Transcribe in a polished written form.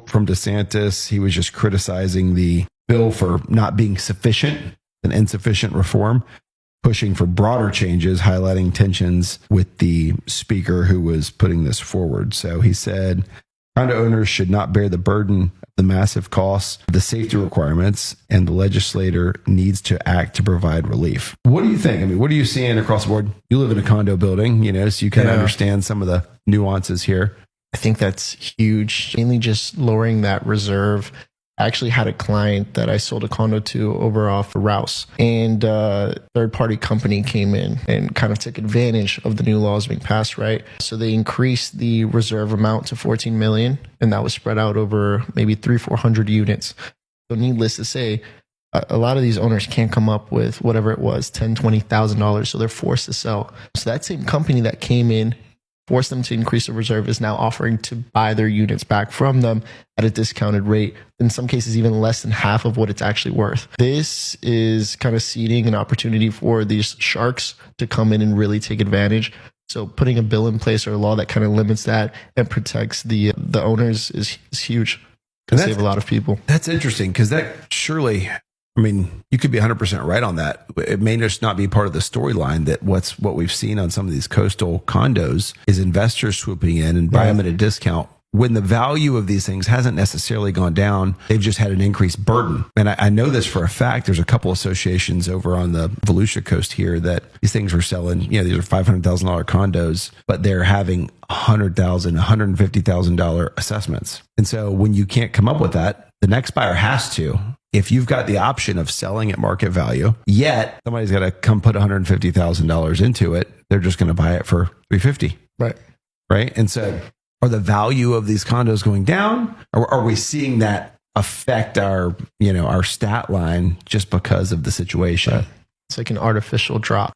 from DeSantis. He was just criticizing the bill for not being sufficient and insufficient reform, pushing for broader changes, highlighting tensions with the speaker who was putting this forward. So he said, condo owners should not bear the burden of the massive costs, the safety requirements, and the legislator needs to act to provide relief. What do you think? I mean, what are you seeing across the board? You live in a condo building, so you can understand some of the nuances here. I think that's huge. Mainly just lowering that reserve. I actually had a client that I sold a condo to over off Rouse, and a third-party company came in and kind of took advantage of the new laws being passed, right? So they increased the reserve amount to $14 million, and that was spread out over maybe 300-400 units. So needless to say, a lot of these owners can't come up with whatever it was, $10,000, $20,000, so they're forced to sell. So that same company that came in, forced them to increase the reserve, is now offering to buy their units back from them at a discounted rate, in some cases even less than half of what it's actually worth. This is kind of seeding an opportunity for these sharks to come in and really take advantage. So putting a bill in place or a law that kind of limits that and protects the owners is huge. Can save a lot of people. That's interesting, because that surely, you could be 100% right on that. It may just not be part of the storyline that what we've seen on some of these coastal condos is investors swooping in and buy them at a discount when the value of these things hasn't necessarily gone down. They've just had an increased burden. And I know this for a fact. There's a couple associations over on the Volusia coast here that these things are selling. These are $500,000 condos, but they're having $100,000, $150,000 assessments. And so when you can't come up with that, the next buyer has to. If you've got the option of selling at market value, yet somebody's got to come put $150,000 into it, they're just going to buy it for $350,000. Right. And so are the value of these condos going down, or are we seeing that affect our stat line just because of the situation? It's like an artificial drop.